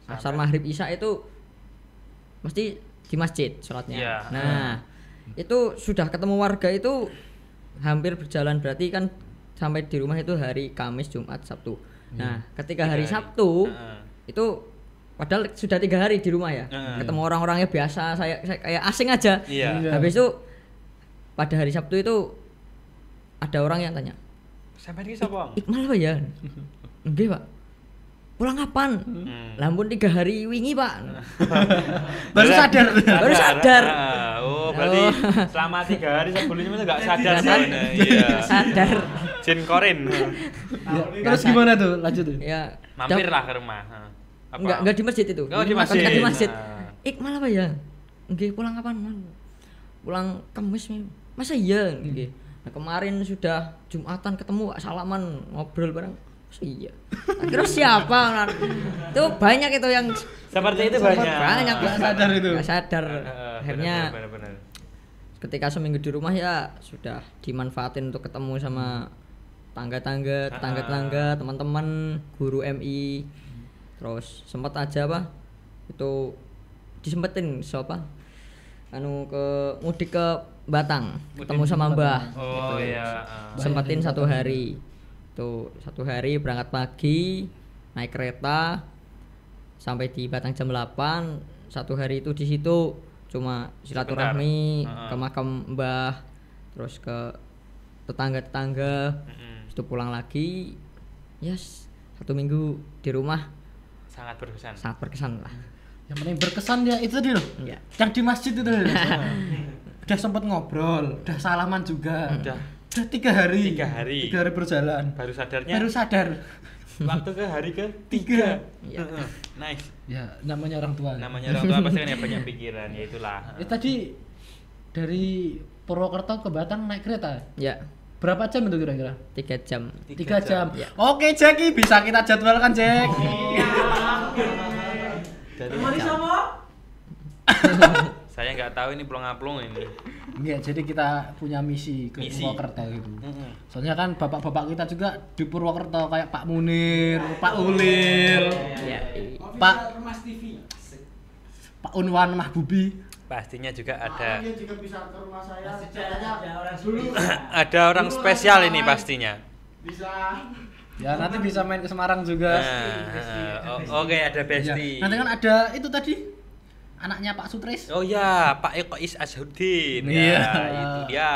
asar maghrib isya itu mesti di masjid sholatnya. Iya. Nah, itu sudah ketemu warga itu hampir berjalan, berarti kan sampai di rumah itu hari Kamis, Jumat, Sabtu. Nah, ketika hari Sabtu itu padahal sudah 3 hari di rumah ya. Ketemu orang-orangnya biasa, saya kayak asing aja. Iya. Habis itu pada hari Sabtu itu ada orang yang tanya, Sampai iki sapa? Ikmal apa ya? Nggih, Pak. Pulang kapan? Lampun 3 hari wingi, Pak. Baru sadar. Baru sadar. Oh, berarti selama 3 hari sebelumnya itu enggak sadar Nggak sadar. sebenarnya. Iya. Sadar. Jin korin. Ya, terus gimana tuh? Lanjut tuh. Ya. Mampirlah ke rumah. Apa? Enggak di masjid itu. Oh, di masjid. Ketika di masjid. Nah. Ikmal apa ya? Nggih, pulang kapan? Pulang Kamis. Masa iya? Nggih. Nah, kemarin sudah Jumatan ketemu salaman ngobrol bareng. Masa iya? Akhirnya siapa? Itu banyak itu yang Seperti itu banyak. Banyak Nggak sadar itu. Nggak sadar. Akhirnya benar. ketika seminggu di rumah ya sudah dimanfaatin untuk ketemu sama tetangga, teman-teman, guru MI. Terus sempat aja itu disempetin siapa? Mudik ke Batang, ketemu sama Mbah. Oh gitu. iya. Sempetin 1 hari. Tuh 1 hari berangkat pagi, naik kereta sampai di Batang jam 8. 1 hari itu di situ cuma silaturahmi ke makam Mbah, terus ke tetangga-tetangga. Itu pulang lagi. Yes, 1 minggu di rumah Sangat berkesan. sangat berkesan lah. Yang paling berkesan ya itu tadi loh. Iya. Yang di masjid itu loh. Udah sempet ngobrol, udah salaman juga. Udah 3 hari. 3 hari. 3 hari berjalan. Baru sadarnya. Baru sadar. Waktu ke hari ke-3. Iya. Nice. Ya, namanya orang tua. Namanya orang tua pasti kan ya banyak pikiran, ya itulah. Tadi dari Purwokerto ke Batang naik kereta. Ya, Berapa jam itu kira-kira? 3 jam. 3 jam. Ya. Oke, Jack, bisa kita jadwalkan, Jack. Dari saya nggak tahu ini plong-aplong ini. Enggak, jadi kita punya misi ke Misi. Purwokerto gitu. Soalnya kan bapak-bapak kita juga di Purwokerto kayak Pak Munir, Pak Ulil, Ya. Pak Pak Unwan Mahbubi. Pastinya juga ada Dia juga bisa ke rumah saya. Caranya orang dulu. ada orang spesial ini pastinya. Bisa. Ya, nanti bisa main ke Semarang juga. Oke, ada Ya, Besti. nanti kan ada itu tadi anaknya Pak Sutris. Oh ya, Pak Eko Is Azhuddin. Iya. Ya, itu dia.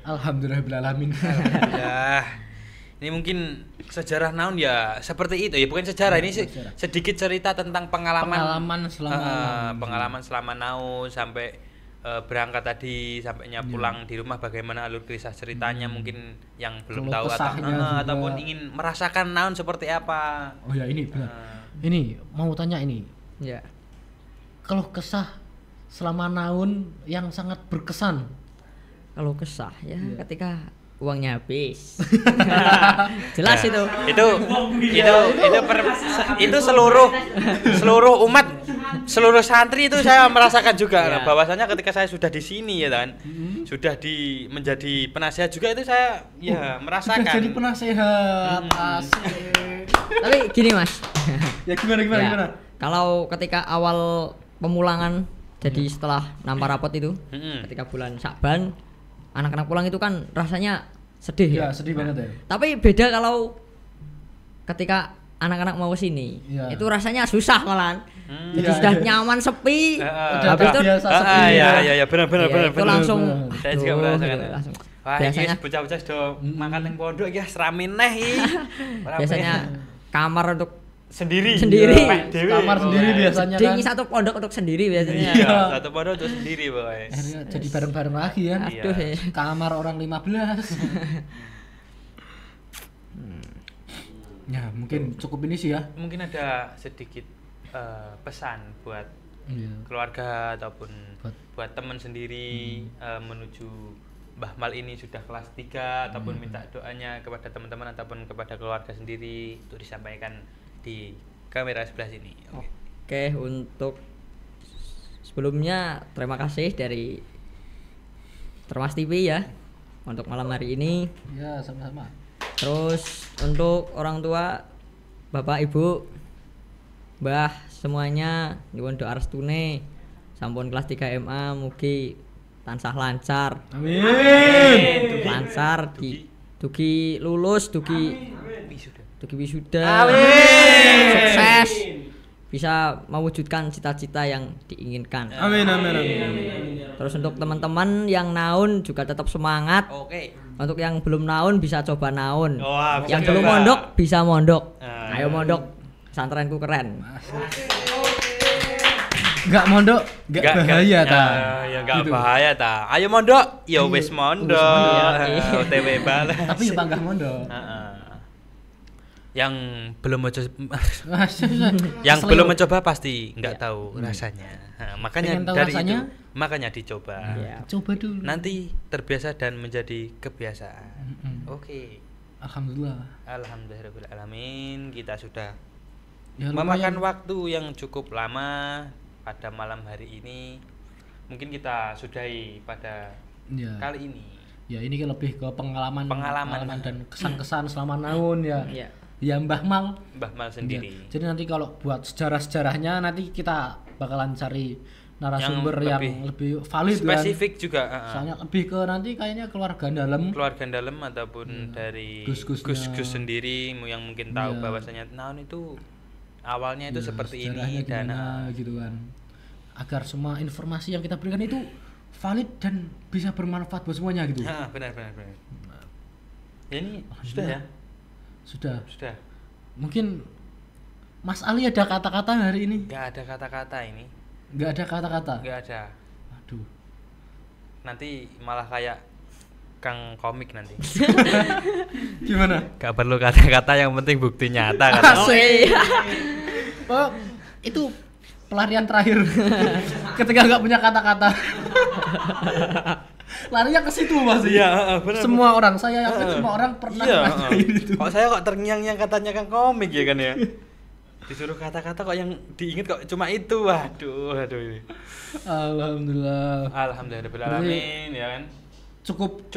Alhamdulillahirrahmanirrahim. Ya. Ini mungkin sejarah naon ya seperti itu ya, bukan sejarah, ini sejarah. sedikit cerita tentang pengalaman Pengalaman selama selama naun sampai berangkat tadi sampainya pulang di rumah, bagaimana alur kisah ceritanya mungkin yang belum Keluh tahu kesahnya juga. ataupun ingin merasakan naun seperti apa. Oh ya, ini benar. Ini mau tanya ini. Ya. Kalau kesah selama naun yang sangat berkesan. Kalau kesah ya ketika uangnya habis. Jelas Ya, itu. itu seluruh umat, seluruh santri itu saya merasakan juga. Ya. Nah, bahwasanya ketika saya sudah di sini ya kan, sudah menjadi penasihat juga itu saya ya merasakan. Sudah jadi penasehat. Asik. Tapi gini, Mas. Ya gimana Ya, kalau ketika awal pemulangan, jadi setelah nampak rapot itu, ketika bulan Syakban, anak-anak pulang itu kan rasanya sedih Ya, ya. sedih banget ya. Tapi beda kalau ketika anak-anak mau ke sini, Ya. itu rasanya susah malahan. Jadi Ya, sudah ya. nyaman sepi, Udah habis itu biasa sepi. Ya benar ya, itu langsung Saya juga aduh, merasakan. gitu, langsung. Wah, Biasanya ini bocah-bocah sudah makan yang pondok ya, seramin neh iki. biasanya kamar untuk sendiri. Sendiri. Kamar sendiri biasanya kan. Di satu pondok untuk sendiri biasanya. Iya, satu pondok untuk sendiri pokoknya. Akhirnya jadi bareng-bareng lagi kan. Aduh ya. Kamar orang 15. Ya, mungkin cukup ini sih ya. Mungkin ada sedikit pesan buat Iya. keluarga ataupun Buat- buat teman sendiri menuju Mbah Mal ini sudah kelas 3 ataupun minta doanya kepada teman-teman ataupun kepada keluarga sendiri untuk disampaikan di kamera sebelah sini. Oke, untuk sebelumnya terima kasih dari Termas TV ya untuk malam hari ini. Ya, sama-sama. Terus untuk orang tua, Bapak Ibu, Mbah semuanya nyuwun doa restune sampun kelas 3 MA mugi tansah lancar. Amin. Lancar dugi lulus, dugi wisuda. Amin. Sukses. Bisa mewujudkan cita-cita yang diinginkan. Amin. Terus untuk teman-teman yang naun juga tetap semangat. Oke. Untuk yang belum naun bisa coba naun. Wah, bisa Yang belum coba. mondok bisa mondok. Ah. Ayo mondok. Pesantrenku keren. Enggak mondok, enggak bahaya ta. Ya enggak Gitu. bahaya ta. Ayo mondok, ya wis mondok. mondok. OTW balik. Tapi ya panggah mondok. Yang belum Yang belum mencoba pasti nggak tahu rasanya. Nah, makanya Pengen tahu dari rasanya? itu makanya dicoba. Iya. Coba dulu. Nanti terbiasa dan menjadi kebiasaan. Mm-mm. Oke. Alhamdulillah. Alhamdulillahirobbilalamin, kita sudah Ya, memakan lumayan. waktu yang cukup lama pada malam hari ini. Mungkin kita sudahi pada Ya. kali ini. Ya ini kan lebih ke pengalaman Pengalaman. dan kesan-kesan selama naun ya. Iya. Ya Mbah Mal. Mbah Mal sendiri. Ya. Jadi nanti kalau buat sejarah-sejarahnya nanti kita bakalan cari narasumber yang lebih valid spesifik juga. kan. Soalnya lebih ke nanti kayaknya keluarga dalam. Keluarga dalam ataupun dari Gus-gusnya. gus-gus sendiri yang mungkin tahu Iya. bahwasanya naon itu awalnya itu Ya, seperti sejarahnya ini dan gimana gitu kan. Agar semua informasi yang kita berikan itu valid dan bisa bermanfaat buat semuanya gitu. benar. Ya, ini sudah ya. Sudah. Mungkin Mas Ali ada kata-kata hari ini? Nggak ada kata-kata ini. Nggak ada kata-kata. Nggak ada. Aduh. Nanti malah kayak Kang komik nanti. Gimana? Gak perlu kata-kata, yang penting bukti nyata kata. Asik. Oh, itu pelarian terakhir. Ketika nggak punya kata-kata. Larinya ke situ Mas. Iya, benar. Semua orang, saya yakin semua orang pernah ngerasain itu. Kok saya kok terngiang-ngiang katanya Kang komik ya kan ya? Disuruh kata-kata kok yang diinget kok cuma itu. Waduh ini. Alhamdulillah. Alhamdulillahirobbilalamin ya kan. Cukup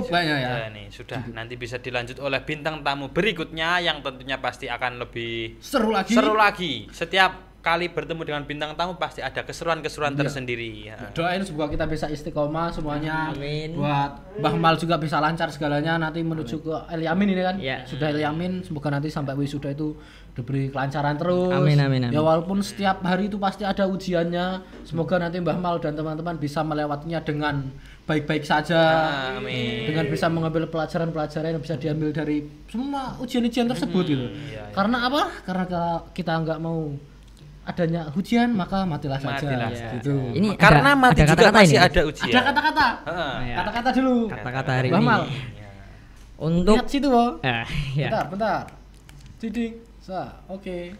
kayaknya ya. Nih sudah. Nanti bisa dilanjut oleh bintang tamu berikutnya yang tentunya pasti akan lebih Seru lagi. Setiap kali bertemu dengan bintang tamu pasti ada keseruan-keseruan Iya. tersendiri. Ya. Doain semoga kita bisa istiqomah semuanya. Amin. Buat Mbah Mal juga bisa lancar segalanya nanti menuju ke El Yamin ini kan. Iya. Sudah El Yamin, semoga nanti sampai wisuda itu diberi kelancaran terus. Amin. Ya walaupun setiap hari itu pasti ada ujiannya. Semoga nanti Mbah Mal dan teman-teman bisa melewatinya dengan baik-baik saja. Amin. Dengan bisa mengambil pelajaran-pelajaran yang bisa diambil dari semua ujian-ujian tersebut gitu. iya. Karena apa? Karena kita nggak mau adanya ujian maka matilah saja. Matilah Gitu. Ini Karena ada, mati ada juga kata-kata masih ini. ada ujian. Ada kata-kata. Heeh. Ya. Kata-kata dulu. Kata-kata hari Mbah ini. Mal. Untuk Lihat situ, Bo. ya. Bentar. Diding. Oke.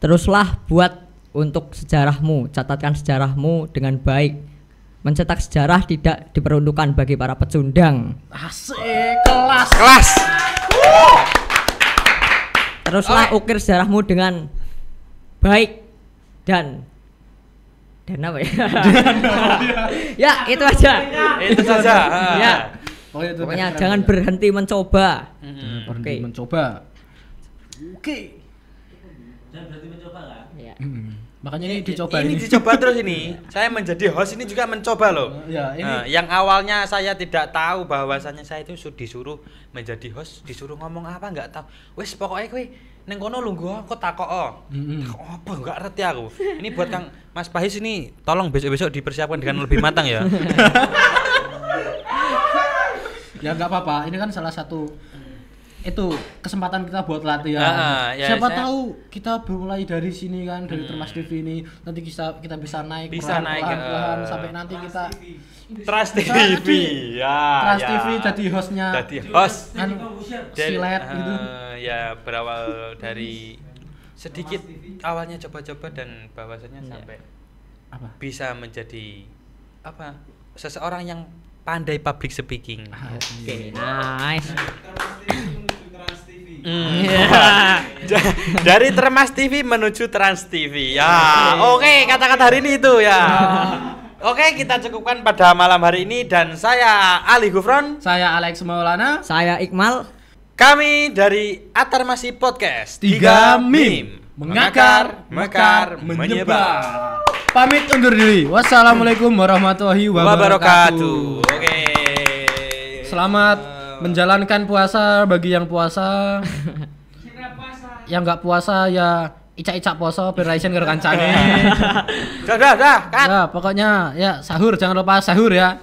Teruslah buat untuk sejarahmu, catatkan sejarahmu dengan baik. Mencetak sejarah tidak diperuntukkan bagi para pecundang. Asik, kelas. Teruslah ukir sejarahmu dengan baik dan apa ya? Ya, itu aja. Itu saja. Ya. Oh, itu Pokoknya keren. jangan berhenti mencoba. Berhenti Oke. mencoba. Oke. Ya. Makanya ini dicoba ini dicoba terus ini. Saya menjadi host ini juga mencoba loh. Ya, ini Nah, yang awalnya saya tidak tahu bahwasannya saya itu disuruh menjadi host, disuruh ngomong apa nggak tahu. Wes pokoknya kowe neng kono lungguh kok takok takok apa nggak ngerti aku. Ini buat Kang Mas Pahis ini tolong besok-besok dipersiapkan dengan lebih matang ya. ya nggak apa-apa. Ini kan salah satu itu kesempatan kita buat latihan. Ya, Siapa saya- tahu kita mulai dari sini kan, dari Termas TV ini, nanti kita bisa naik Bisa naik, perlahan sampai nanti kita Trans Bisa TV. jadi Ya. Trans ya. TV jadi hostnya. Jadi host. Anu, silet gitu. Ya berawal dari sedikit awalnya coba-coba dan bahwasanya sampai Apa? bisa menjadi apa? Seseorang yang pandai public speaking. Oke, nice. Dari Termas TV menuju Trans TV. Ya, oke, kata-kata hari ini itu ya. Oke, kita cukupkan pada malam hari ini dan saya Ali Gufron. Saya Alex Maulana. Saya Iqmal. Kami dari Atarmasi Podcast. Tiga meme mengakar, mekar, menyebar. Pamit undur diri. Wassalamualaikum warahmatullahi wabarakatuh. Oke. Selamat menjalankan puasa bagi yang puasa. Yang nggak puasa ya icak-icak poso beraisen karo kancane. Dah, cut. Ya, pokoknya ya sahur jangan lupa sahur ya.